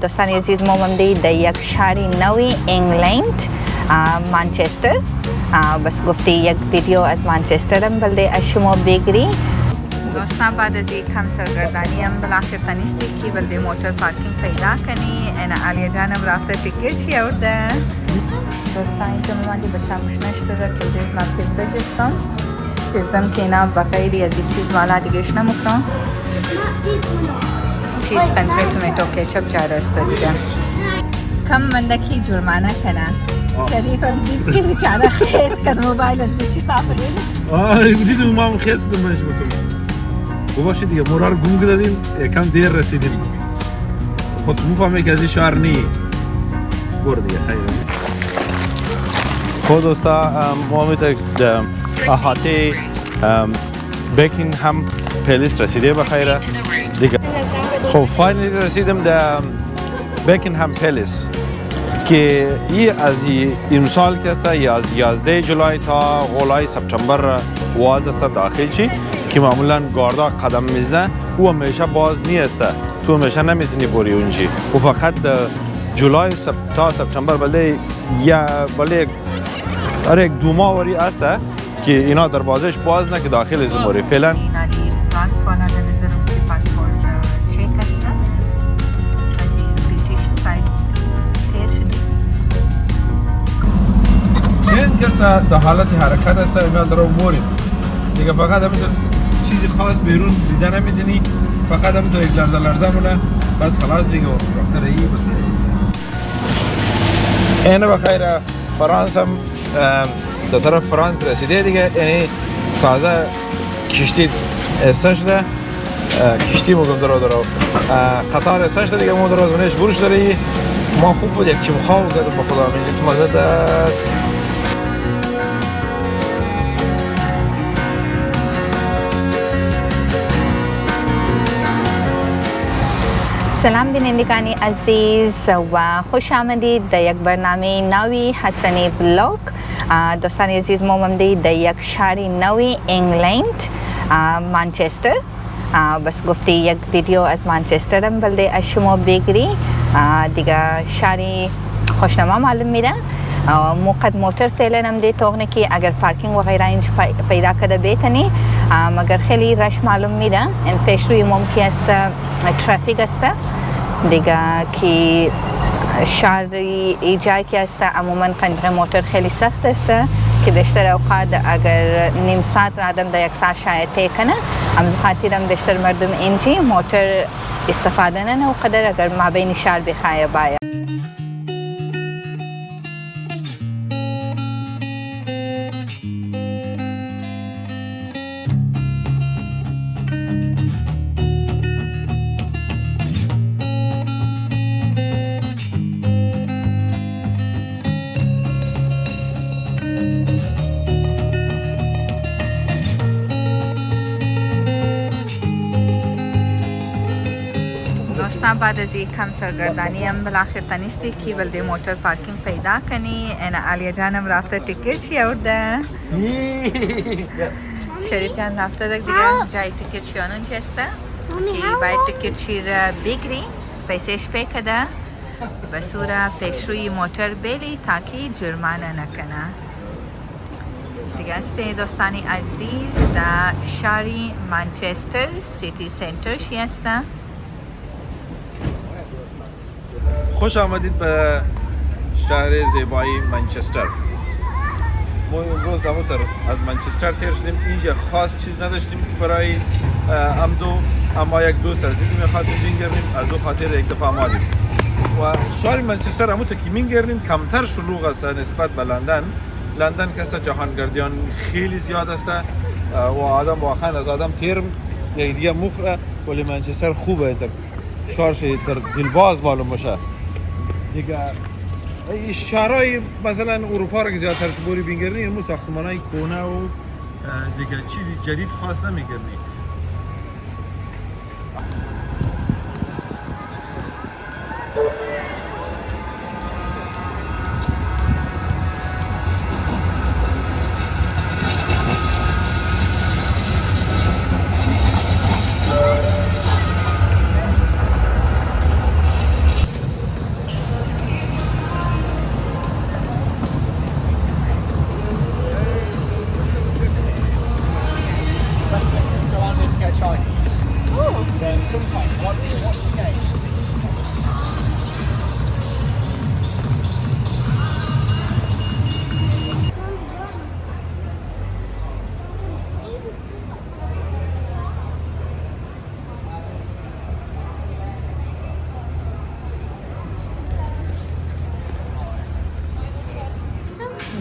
دوستان عزیز ما ممدی در یک شهر نوی انگلند مانچستر بس گفتی یک ویدیو از مانچستر هم بلده از شما بگیری دوستان بعد از یک کم سرگردانی هم بالاخره تنیستی که بلده موتور پارکینگ پیدا کنی انا علیه جانم رفته تیکت چی آورده دوستان اینجا ممدی بچه مشنش داره که دیز نا پیزا گفتم پیزم که اینا بخیری از این چیز والا دیگهش نمکتم چیز قنچه تومیتو کچپ جاره است دیگه کم منده که جرمانه کنه شریف هم دید که بیچاره خیز کد موبایل از دشی تافرین دیدم ما هم خیز دمش بکنم باشه دیگه مورا رو گم دادیم یکم دیر رسیدیم خود مفهمه که از این شهر نی برو دیگه خیلی خود دوستا ما میتونیم احاطه بکینگهم پلیس رسیده بخیره دیگه خب فاینلی رسیدم در بکینگهم پلیس که این از امسال که است یا از 11 جولای تا غولای سپتامبر واز است داخل شی که معمولا گاردا قدم میزنه او همیشه باز نیست تو همیشه نمیتونی بری اونجی و فقط جولای تا سپتامبر بله یک دو ماه وری است که اینا دروازش باز نه که داخل زموری فعلا چند کسا در حالت حرکت است اینا در موریم دیگه فقط همینطور چیزی خاص بیرون دیده نمیدونی فقط همینطور یک لرزه مونه بس خلاص دیگه رفته رهی اینه بخیر فرانس هم در طرف فرانس رسیده دیگه یعنی تازه کشتی استن شده کشتی مگم درو قطار استن شده دیگه ما در آزمونش بروش داری ما خوب بود یک چیم خواه زده با خدا میگه تو مزه در سلام بینندگان عزیز و خوش آمدید در یک برنامه نوی حسنی بلوگ دوستان عزیز ما ممدی در یک شهر نوی انگلند مانچستر بس گفتی یک ویدیو از مانچستر هم بلده از شما بگیری دیگه شهری خوشنما معلوم میده موقت موتر فعلا هم دی توغنه که اگر پارکینگ و غیره اینج پیدا کرده بیتنی مگر خیلی رش معلوم میده این پیش روی ممکن است ترافیک است دیگه که شهری ایجای که است عموما قنجره موتر خیلی سخت است که بیشتر اوقات اگر نیم ساعت آدم در یک ساعت شاید طی کنه امز خاطرم بیشتر مردم اینجی موتر استفاده نه و قدر اگر ما بین شهر بخواه باید دوستان بعد از یک کم سرگردانی هم بالاخره تنیستی که بلده موتور پارکینگ پیدا کنی انا علیه جانم رفته تیکت چی آورده شریف جان رفته دیگه جای تیکت چی آنون چسته که باید تیکت چی را بگیری پیسش پی کده به صورت پیش روی موتور بلی تاکی جرمانه نکنه دیگه است دوستانی عزیز در شهری مانچستر سیتی سنتر شی هسته خوش آمدید به شهر زیبای منچستر ما امروز زمانتر از منچستر تیر شدیم اینجا خاص چیز نداشتیم برای اما یک دوست عزیزی میخواستیم بینگردیم از او خاطر یک دفعه آمدیم و شهر منچستر همونطور که میگردیم کمتر شلوغ است نسبت به لندن که است جهانگردیان خیلی زیاد است و آدم واقعا از آدم تیر یک دیگه مخره ولی منچستر خوبه شهرش در دلباز معلوم باشه دیگه شهرهای مثلا اروپا را که زیادتر بوری بینگردی امو ساختمانهای کهنه و دیگه چیزی جدید خاص نمیگردی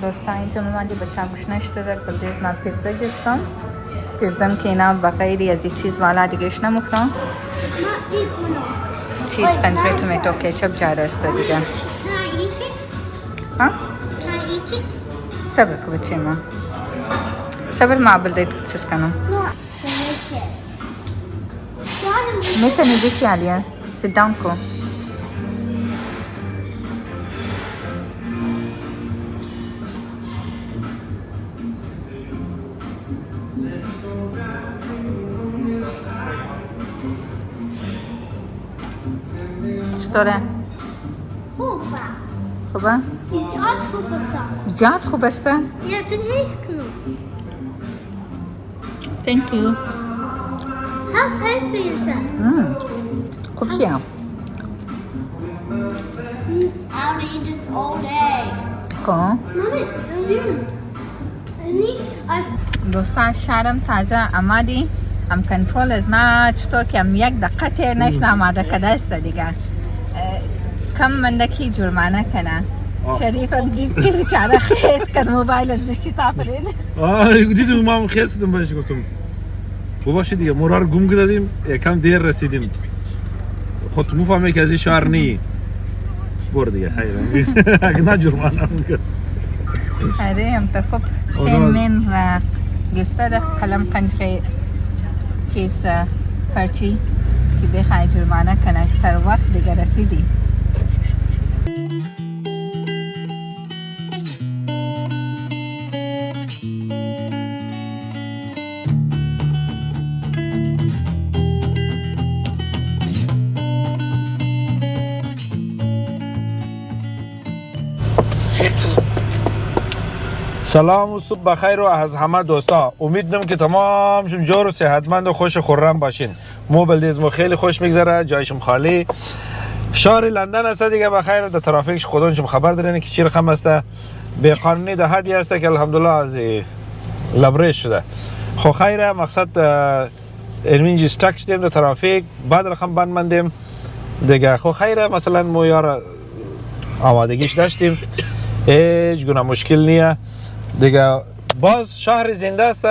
دوستان اینجا اومدی با چموش نشده بلدیز نا پیتزا گرفتم پیتزام که اینا بغیری از این چیز والا دیگهش نمخورم چیز قنجره تومیتو کچپ جاره است دیگه ها؟ صبر که بچه ما صبر معبل دید چیز کنم میتونی بشی علیه sit down کو چطوره؟ خوبه؟ زیاد خوب است؟ Ja, het is knop. Thank you. How tasty is that? خوب شیم I'll eat this all day. خب Mommy, دوستان شهرم تازه آمدی هم کنترل از نه چطور که هم یک دقیقه تیر نشده آماده کده است دیگه کم مندکی جرمانه کنه شریف هم دید که بیچاره خیز کد موبایل از دشتی تافرید دیدم ما هم خیستم بهش گفتم باشه دیگه مرا رو گم کردیم یکم دیر رسیدیم خود مفهمه که از این شهر نی بر دیگه خیلی اگه نه جرمانه میکرد آره هم تا خوب تین و گفته قلم قنجقه چیز پرچی که بخواه جرمانه کنه سر وقت دیگه رسیدی سلام و صبح بخیر و از همه دوستا امید دارم که تمامشون جور و صحتمند و خوش و خرم باشین موبایل ما خیلی خوش میگذره جایشم خالی شهر لندن است دیگه بخیر در ترافیکش خودشون خبر دارین که چی رقم است به قانونی ده حدی است که الحمدلله از لبریش شده خو خیره مقصد اینجا استاک شدیم در ترافیک بعد رقم بند مندیم دیگه خو خیره مثلا ما یار آمادگیش داشتیم هیچ گونه مشکل نیه دیگه باز شهر زنده است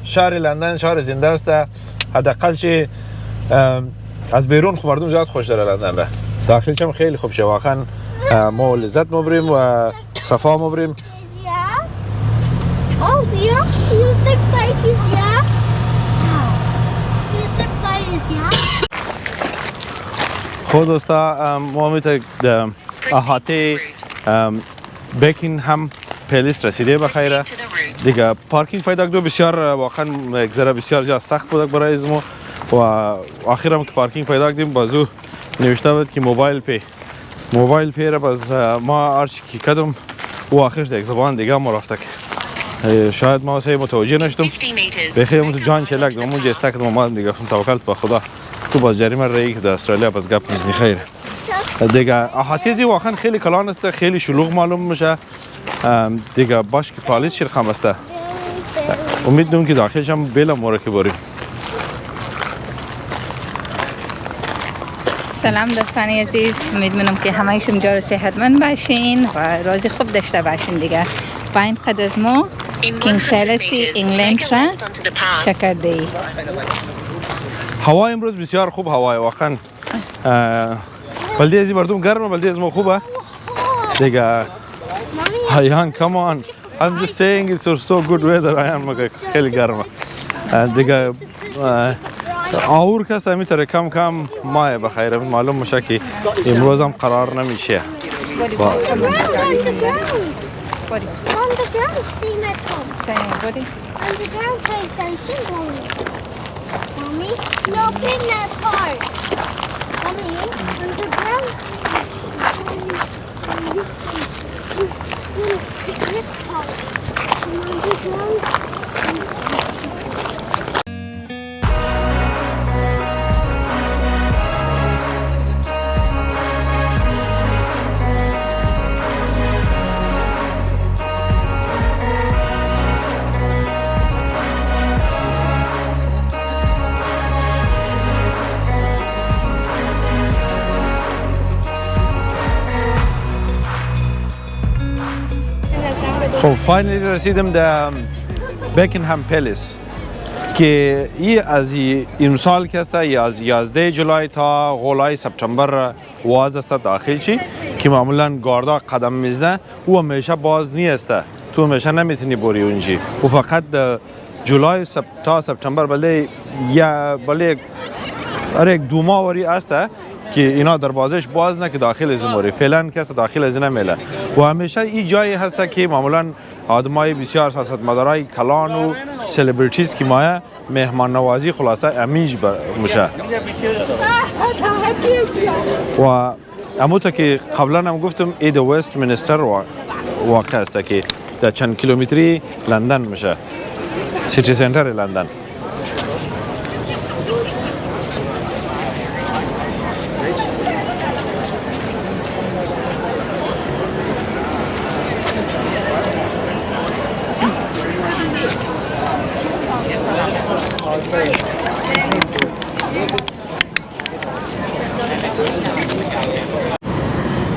شهر لندن شهر زنده است حداقل چه از بیرون خب مردم زیاد خوش داره لندن را داخلش هم خیلی خوب شه واقعا ما لذت مبریم و صفا مبریم Oh, yeah? You stick fighters, yeah? You stick fighters, yeah? خود دوستا ما میتونیم احاطه بیکین هم پلیس رسیده بخیره دیگه پارکینگ پیدا کردو بسیار واقعا یک ذره بسیار جا سخت بود برای از ما و آخر هم که پارکینگ پیدا کردیم بازو نوشته بود که موبایل پی را باز ما هرچی که کردم و آخرش یک زبان دیگه ما رفته که شاید ما سه متوجه نشدم بخیر من تو جان چلک دم اونجا استکت ما دیگه توکلت به خدا تو باز جریمه رایی که در استرالیا باز گپ میزنی خیره دیگه احاطه واقعا خیلی کلان است خیلی شلوغ معلوم میشه دیگه باش که پالیس شرخم است امید دارم که داخلش هم بلا مورا که بریم سلام دوستان عزیز امیدوارم که همه‌شون جور و صحتمند باشین و روزی خوب داشته باشین دیگه با این قد از ما کینگ پلسی انگلند را چکرده ای هوا امروز بسیار خوب هوای واقعا بلدی ازی مردم گرمه بلدی از ما خوبه دیگه هایان come on I'm just saying it's so good weather هایان خیلی گرمه دیگه آور کس همیتره کم ماه بخیر معلوم میشه که امروز هم قرار نمیشه On the ground, see my phone. بودی؟ On the ground, train station going. Mommy, no, in that part. Mommy, on the ground. On the ground. خب فاینلی رسیدم در بکینگهم پلیس که ای از امسال که است یا از 11 جولای تا غولای سپتامبر واز است داخل شی که معمولا گاردا قدم میزنه او همیشه باز نیست، تو همیشه نمیتونی بری اونجی و فقط جولای تا سپتامبر بله یک دو ماه وری است که اینا دروازش باز نه که داخل از موری فعلا کس داخل از نمیله و همیشه این جایی هست که معمولا آدمای بسیار سیاستمدارای کلان و سلبریتیز که مایه مهمان نوازی خلاصه امیج میشه و اموتا که قبلا هم گفتم اید وست منستر واقع است که در چند کیلومتری لندن میشه، سیتی سنتر لندن.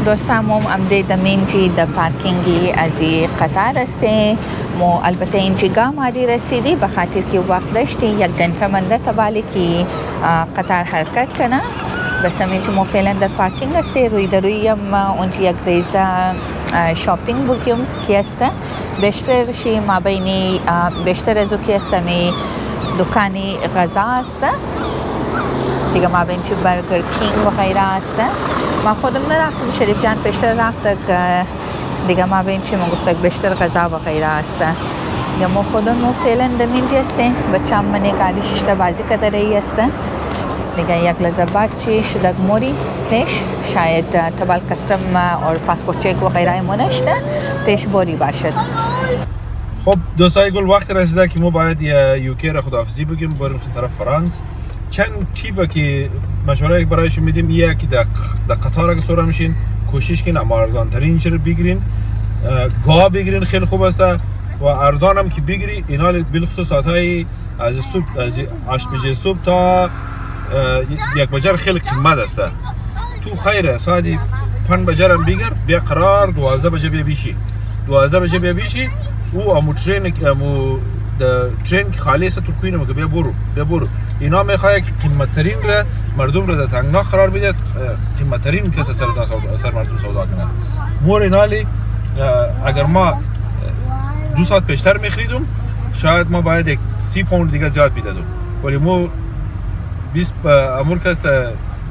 دوستان امده دمینجی در پارکینگی از قطار است. مو البته اینجا گامادی رسیدی به خاطر که وقت داشتی یک گنته منده تبالی که قطار حرکت کنه. بس همینجا مو فعلا در پارکینگ است. روی دروی هم اونجا یک ریزه شاپینگ بگیم که است. بیشتر شی ما بینی بیشتر از او که است می دکانی غذا است. دیگه ما بین چی برگر کینگ و غیره است. ما خودم نرفتم، شریف جان بیشتر رفته که دیگه ما بین چی من گفته بیشتر غذا و غیره است. دیگه ما خودم فعلا دمینجی هستیم بچه هم منی گاڑی ششته بازی کده رهی است. دیگه یک لحظه بعد چی شدک موری پیش شاید تبال کستم اور پاسپورت چک و غیره منشته پیش بوری باشد. خب دوستای گل وقت رسیده که ما باید یوکی را خداحافظی بگیم بریم طرف فرانس. چند تیپه که مشوره برایش میدیم یکی در قطار اگه سوار میشین کوشش کن اما ارزان ترین چیز بگیرین، گاه بگیرین خیلی خوب است و ارزان هم که بگیری اینا بالخصوص ساعتهای از صبح از 8 بجه صبح تا 1 بجه خیلی قیمت است. تو خیره ساعت 5 بجه هم بگیر بیا قرار 12 بجه بیا بیشی 12 بجه بیا بیشی او امو ترین که خالی است تو کوینه که بیا برو اینا میخواد که قیمتترین را مردم را در تنگنا قرار بده، قیمتترین کس سر مردم سودا کنه. مور اینالی اگر ما 2 ساعت پیشتر میخریدم شاید ما باید 30 پوند دیگه زیاد میدادم، ولی ما 20 امور کس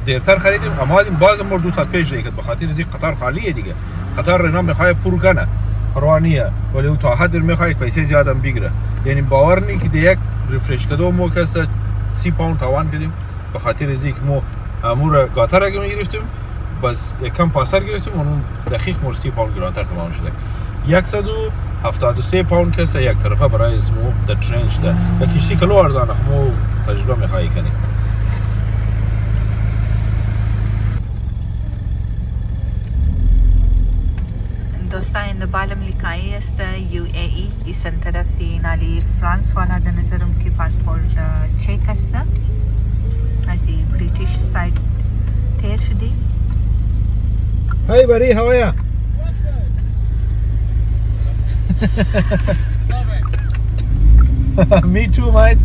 دیرتر خریدیم اما باز ما 2 ساعت پیش ریخت به خاطر از قطار خالیه دیگه. قطار اینا میخواد پر کنه پروانیه ولی او تا حد میخواد پیسه زیاد هم بگیره. یعنی باور نی که یک ریفرش کدو مو کس 30 پوند تاوان بدیم به خاطر از اینکه ما امور قطار اگه میگرفتیم بس کم پاسر گرفتیم اون دقیق مور 30 پوند گرانتر تمام شده. 173 پوند کس یک طرفه برای اسمو در ترین شده و کشتی کلو ارزانه مو تجربه میخوایی کنیم. دوستان این بالم لیکایی است UAE ایسان طرفی نالی فرانس والا در نظرم که پاسپورت چک است از بریتیش سایت تیر شدی. Hey buddy, how are you? Me too, mate.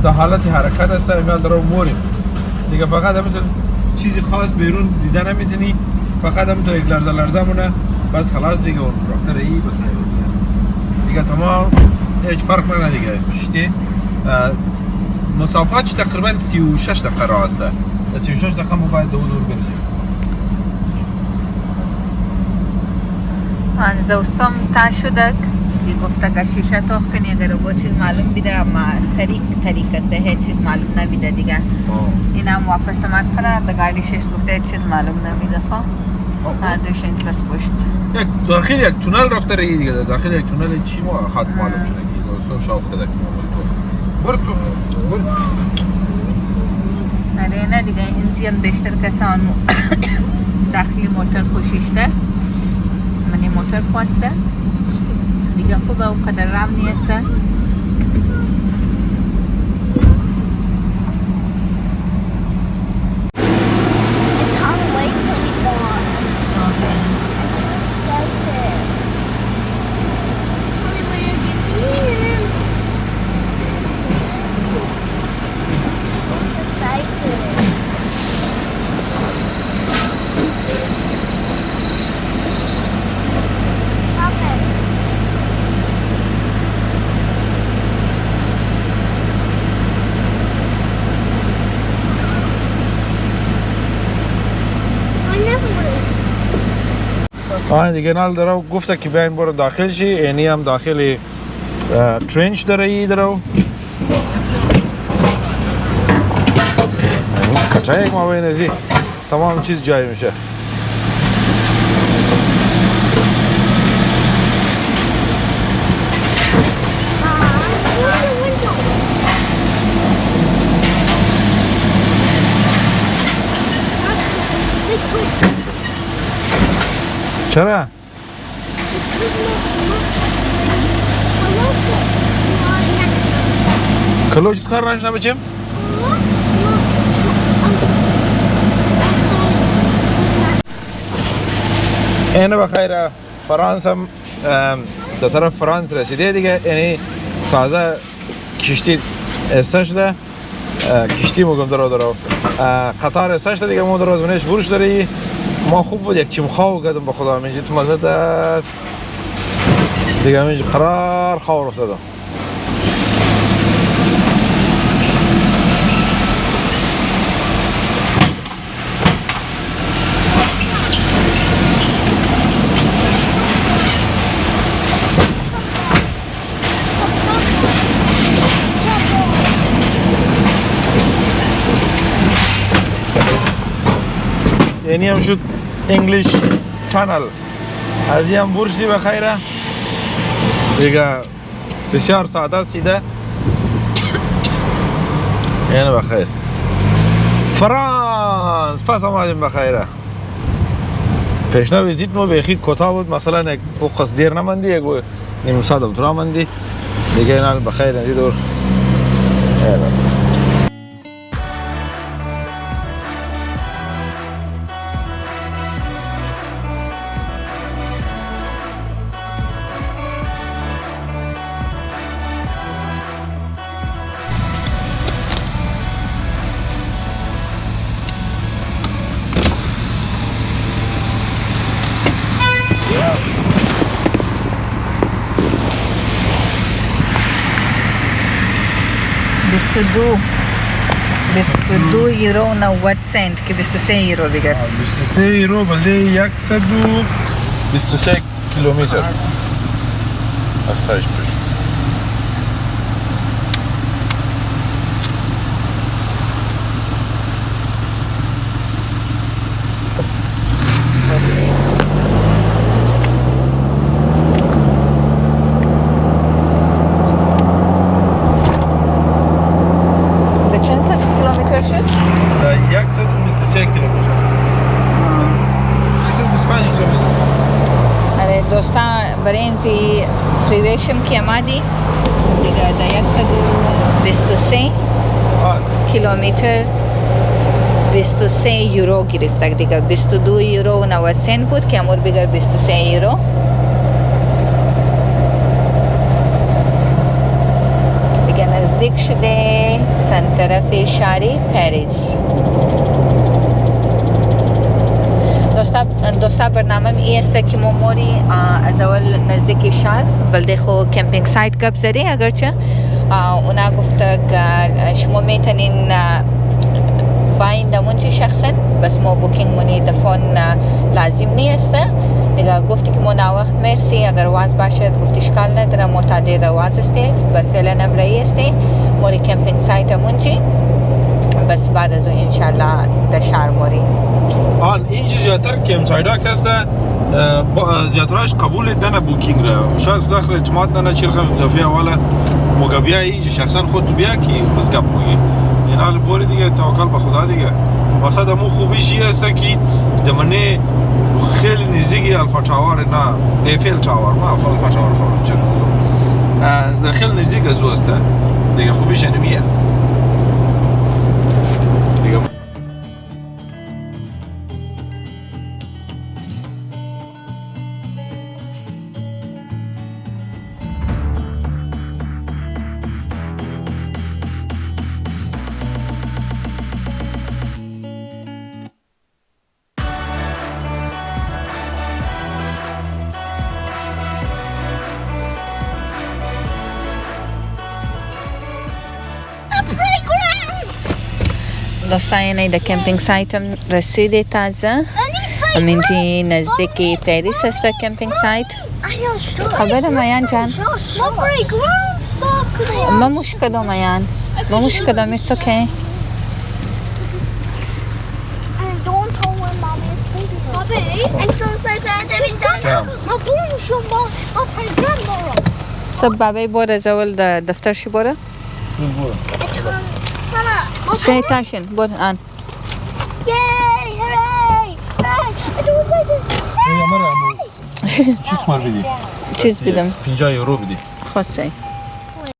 در حالت حرکت است اینا در موریم دیگه فقط همینطور چیزی خاص بیرون دیدن نمیتونی، فقط همینطور یک لرزه مونه بس خلاص دیگه اون راکتر ای بخیر دیگه تمام هیچ فرق نکنه دیگه. شتی مسافت تقریبا 36 دقیقه راه است. 36 دقیقه ما باید دور برسیم. آن زوستم تا شدک ये गुफ्ता का शीशा तो नहीं अगर वो चीज़ मालूम भी था तरीक़े से है चीज़ मालूम ना भी था दिगा इनाम वापस समाप्त करा तो गाड़ी शेष गुफ्ता चीज़ मालूम ना भी था هر دوشین بس پشت یک داخل یک تونل رفته رایی دیگه داخل یک تونل چی ما خط معلوم شده که دوستان شاوخته دکی ما برد تو آره نه دیگه اینجا هم بیشتر کسان داخلی موتور خوشیشته منی موتور خواسته دیگه خوبه اونقدر رام نیسته دیگه نال درو گفته که بیاین برو داخل شی اینی هم داخل ترنچ داره ای درو کچه یک ما بین ازی تمام چیز جای میشه چرا؟ کلوچ کار نشنا بچیم؟ اینه بخیر فرانس هم در طرف فرانس رسیده دیگه یعنی تازه کشتی استش ده کشتی مگم درو قطار استش ده دیگه ما در آزمونش بروش داری ما خوب بود یک چیم خواهو کردم با خدا همینجا تو مزه داد دیگه همینجا قرار خواه رسیدم یعنی هم شد انگلیش چانل از این هم برش دی بخیره دیگه بسیار ساده سیده یعنی بخیر فرانس پس آمدیم بخیره پیشنا ویزیت ما بیخی کتا بود مثلا یک قصد دیر نماندی یک نیم ساعت هم تو نماندی دیگه این بخیر نزی دور $22 یورو 90 سنت که 23 یورو دیگه 23 یورو بلده 123 کیلومتر از تایش پیش دوستان برای اینزی فریویشم که آمدی دیگه در 123 کیلومتر 23 یورو گرفته دیگه 22 یورو 90 سنت بود که امور بگر 23 یورو دیگه نزدیک شده سنطرف شهر پاریس دوستا برنامه ای است که موری از اول نزدیک شهر بلده خو کمپینگ سایت کب زده اگرچه اونا گفته که شما میتونین باین دمونچی شخصا بس ما بوکینگ مونی دفون لازم نیست دیگه گفتی که ما وقت مرسی اگر واز باشد گفتی اشکال نداره معتادر واز استی بر فعلا نبرایی استی موری کمپینگ سایت مونچی بس بعد از اون انشالله در شهر موری. آن اینجا زیادتر کم سایدا کسته زیادترش قبول دنه بوکینگ را شاید خدا خیلی اعتماد دنه چیل خیلی دفعه اولا موقع بیا اینجا شخصا خود تو بیا که بس گپ میگی این حال بوری دیگه توکل به خدا دیگه مقصد همون خوبیش این است که دمنه خیلی نزدیکی الفا تاور نه ایفل تاور ما الفا تاور فهمم چرا خیلی نزدیک از او است دیگه خوبیش اینمیه دیگه دوستان یعنی در کمپینگ سایت هم رسیده تازه همینجی نزدیکی پریس است کمپینگ سایت. خبر میان جان ما مشکل میان ما مشکل میست اوکی سب بابی بوره زول در دفترشی بوره سه تاشن بور آن چیز مار بدی چیز بدم 50 یورو بدی خود سی